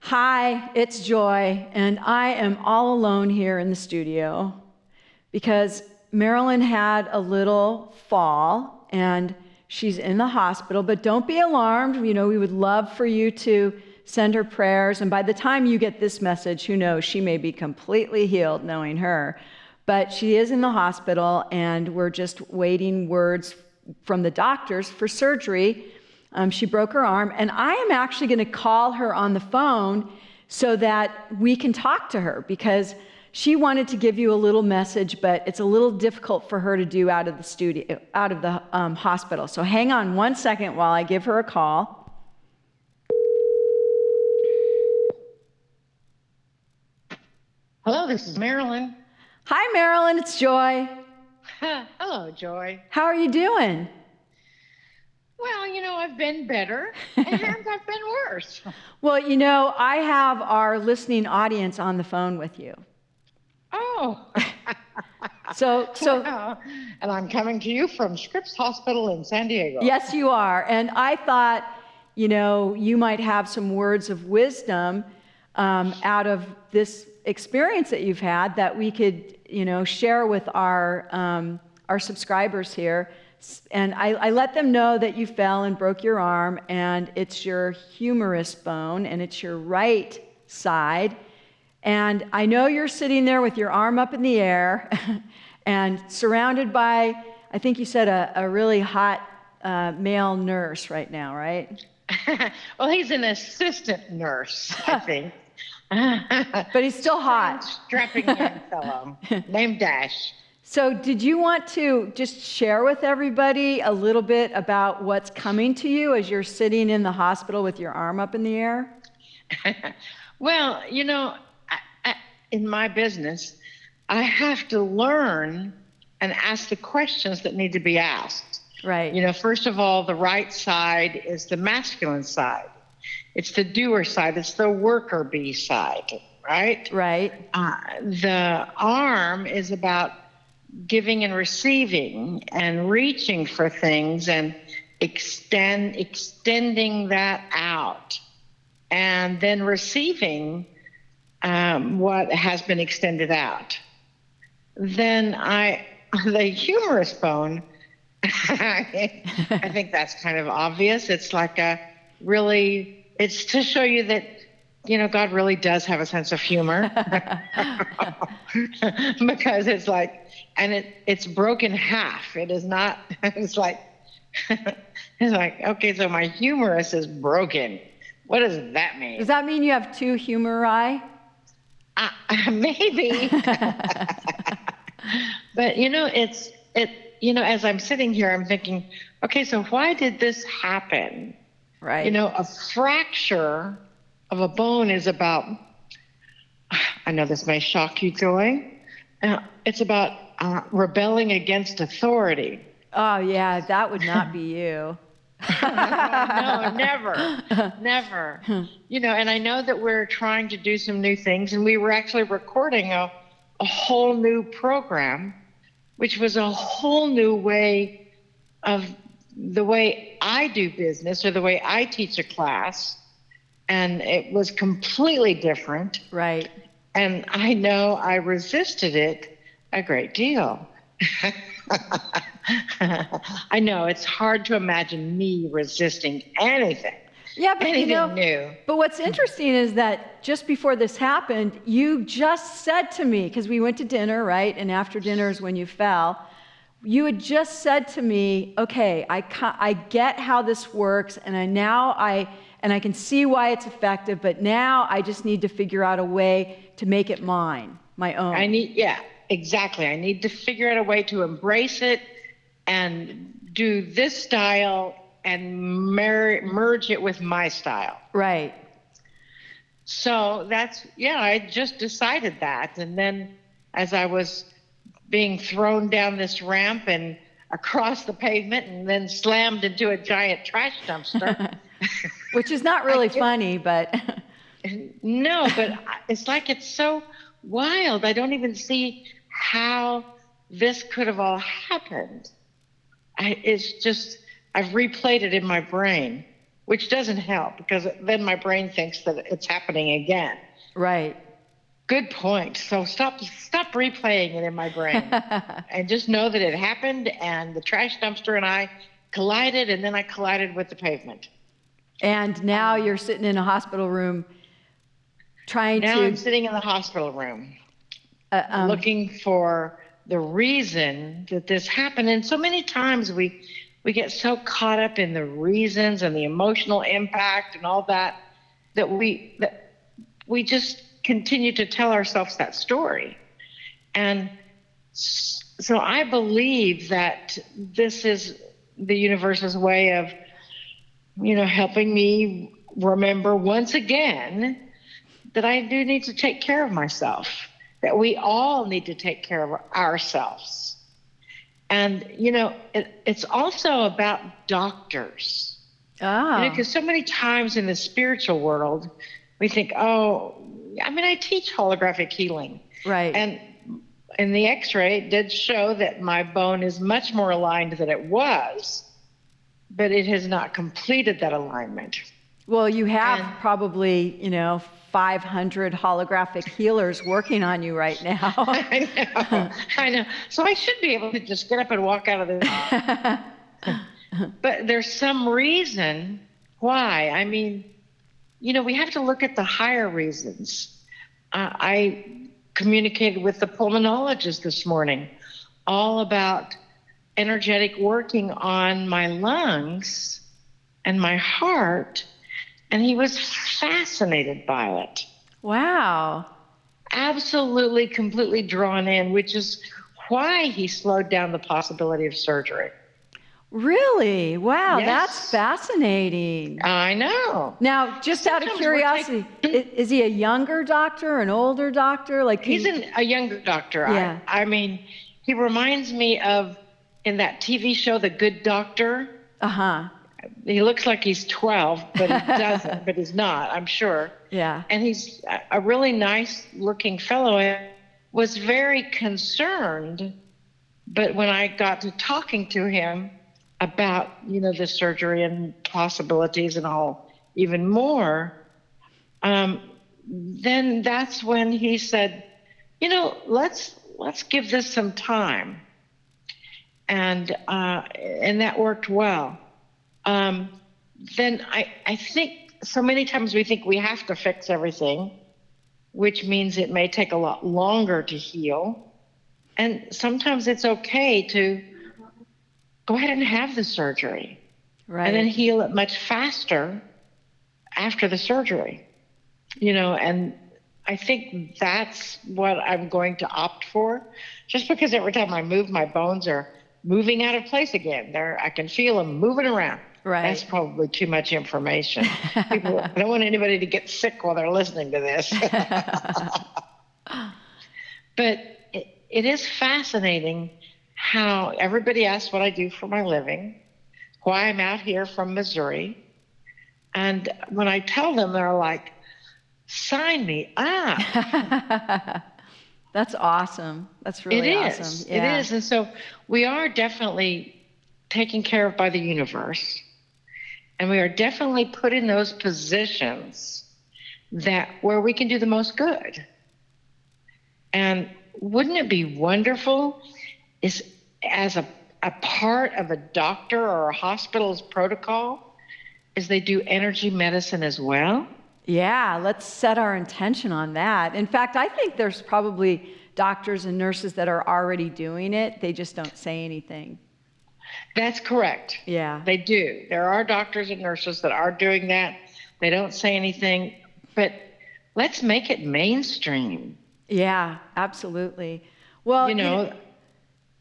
Hi, it's Joy, and I am all alone here in the studio because Marilyn had a little fall and she's in the hospital, but don't be alarmed. We would love for you to send her prayers, and by the time you get this message, who knows, she may be completely healed knowing her. But she is in the hospital, and we're just waiting words from the doctors for surgery. She broke her arm, and I am actually going to call her on the phone so that we can talk to her, because she wanted to give you a little message, but it's a little difficult for her to do out of the hospital. So hang on one second while I give her a call. Hello, this is Marilyn. Hi, Marilyn, it's Joy. Hello, Joy. How are you doing? Well, I've been better and I've been worse. Well, I have our listening audience on the phone with you. Oh. So, Well, and I'm coming to you from Scripps Hospital in San Diego. Yes, you are. And I thought, you might have some words of wisdom out of this experience that you've had that we could, share with our subscribers here. And I let them know that you fell and broke your arm, and it's your humerus bone, and it's your right side. And I know you're sitting there with your arm up in the air and surrounded by, I think you said, a really hot male nurse right now, right? Well, he's an assistant nurse, I think. But he's still hot. Strapping young fellow named Dash. So did you want to just share with everybody a little bit about what's coming to you as you're sitting in the hospital with your arm up in the air? Well, in my business, I have to learn and ask the questions that need to be asked. Right. First of all, the right side is the masculine side. It's the doer side. It's the worker bee side, right? Right. The arm is about giving and receiving and reaching for things and extending that out, and then receiving what has been extended out. Then the humerus bone, I think that's kind of obvious. It's like it's to show you that, God really does have a sense of humor. Because it's like, and it's broken half. It is not, it's like, okay, so my humerus is broken. What does that mean? Does that mean you have two humeri? Maybe. But, as I'm sitting here, I'm thinking, okay, so why did this happen? Right. A fracture of a bone is about, I know this may shock you, Joy. It's about rebelling against authority. Oh, yeah, that would not be you. No, never. And I know that we're trying to do some new things, and we were actually recording a whole new program, which was a whole new way of the way I do business or the way I teach a class. And it was completely different. Right. And I know I resisted it a great deal. I know it's hard to imagine me resisting anything. Yeah, but anything new. But what's interesting is that just before this happened, you just said to me, because we went to dinner, right? And after dinner is when you fell. You had just said to me, okay, I get how this works, and I can see why it's effective, but now I just need to figure out a way to make it my own. Exactly. I need to figure out a way to embrace it and do this style and merge it with my style. Right. So I just decided that. And then as I was being thrown down this ramp and across the pavement and then slammed into a giant trash dumpster. Which is not really funny, but... No, but it's like it's so wild. I don't even see how this could have all happened. I've replayed it in my brain which doesn't help because then my brain thinks that it's happening again. Right. Good point. So stop replaying it in my brain and just know that it happened and the trash dumpster and I collided and then I collided with the pavement. And now you're sitting in a hospital room trying now to... I'm sitting in the hospital room looking for the reason that this happened. And so many times we get so caught up in the reasons and the emotional impact and all that we just continue to tell ourselves that story. And so I believe that this is the universe's way of, helping me remember once again that I do need to take care of myself, that we all need to take care of ourselves. And, it's also about doctors. Oh. Because so many times in the spiritual world, we think, I teach holographic healing. Right. And in the x-ray, it did show that my bone is much more aligned than it was, but it has not completed that alignment. Well, you have probably, 500 holographic healers working on you right now. I know. So I should be able to just get up and walk out of this. But there's some reason why. We have to look at the higher reasons. I communicated with the pulmonologist this morning all about energetic working on my lungs and my heart, and he was fascinated by it. Wow. Absolutely, completely drawn in, which is why he slowed down the possibility of surgery. Really? Wow, Yes. That's fascinating. I know. Now, just out of curiosity, is he a younger doctor, an older doctor? He's a younger doctor. Yeah. He reminds me of in that TV show, The Good Doctor. Uh-huh. He looks like he's 12, but he doesn't, but he's not, I'm sure. Yeah. And he's a really nice looking fellow and was very concerned. But when I got to talking to him about, the surgery and possibilities and all even more, then that's when he said, let's give this some time. And that worked well. Then I think so many times we think we have to fix everything, which means it may take a lot longer to heal. And sometimes it's okay to go ahead and have the surgery. Right. And then heal it much faster after the surgery. And I think that's what I'm going to opt for. Just because every time I move, my bones are moving out of place again. I can feel them moving around. Right. That's probably too much information. I don't want anybody to get sick while they're listening to this. But it is fascinating how everybody asks what I do for my living, why I'm out here from Missouri. And when I tell them, they're like, sign me up. That's awesome. That's really awesome. Yeah. It is. And so we are definitely taken care of by the universe. And we are definitely put in those positions where we can do the most good. And wouldn't it be wonderful as a part of a doctor or a hospital's protocol is they do energy medicine as well? Yeah, let's set our intention on that. In fact, I think there's probably doctors and nurses that are already doing it. They just don't say anything. That's correct. Yeah. They do. There are doctors and nurses that are doing that. They don't say anything, but let's make it mainstream. Yeah, absolutely. Well,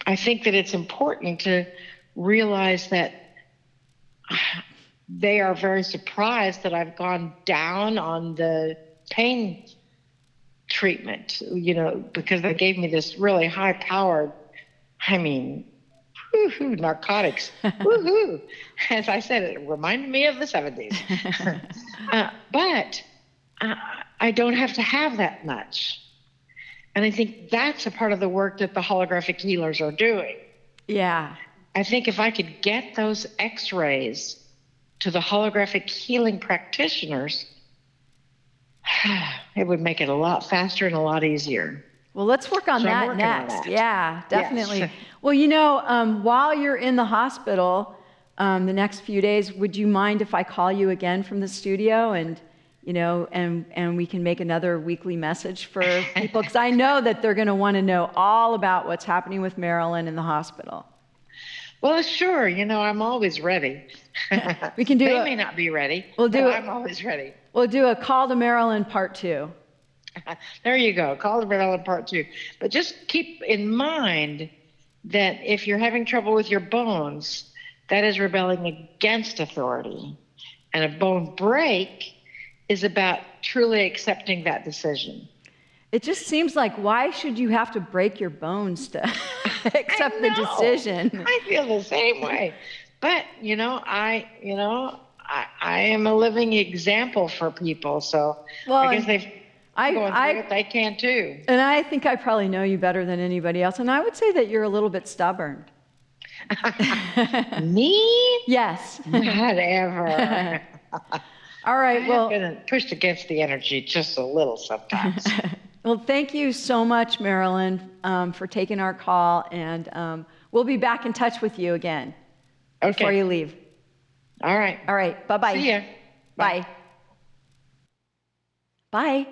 I think that it's important to realize that they are very surprised that I've gone down on the pain treatment, because they gave me this really high-powered, narcotics. Woohoo! As I said, it reminded me of the 70s. But I don't have to have that much. And I think that's a part of the work that the holographic healers are doing. Yeah. I think if I could get those x-rays to the holographic healing practitioners, it would make it a lot faster and a lot easier. Well, let's work on So I'm that working on next. that. Yeah, definitely. Yes. Well, while you're in the hospital, the next few days, would you mind if I call you again from the studio and we can make another weekly message for people? Because I know that they're going to want to know all about what's happening with Marilyn in the hospital. Well, sure. I'm always ready. We can do They may not be ready, but I'm always ready. We'll do a Call to Marilyn Part 2. There you go. Call to Marilyn Part 2. But just keep in mind that if you're having trouble with your bones, that is rebelling against authority. And a bone break is about truly accepting that decision. It just seems like, why should you have to break your bones to accept the decision? I feel the same way. But, I am a living example for people. So I guess they've gone through it, they can too. And I think I probably know you better than anybody else. And I would say that you're a little bit stubborn. Me? Yes. Whatever. All right. I've been pushed against the energy just a little sometimes. Well, thank you so much, Marilyn, for taking our call. And we'll be back in touch with you again before you leave. All right. All right. Bye-bye. See ya. Bye. Bye.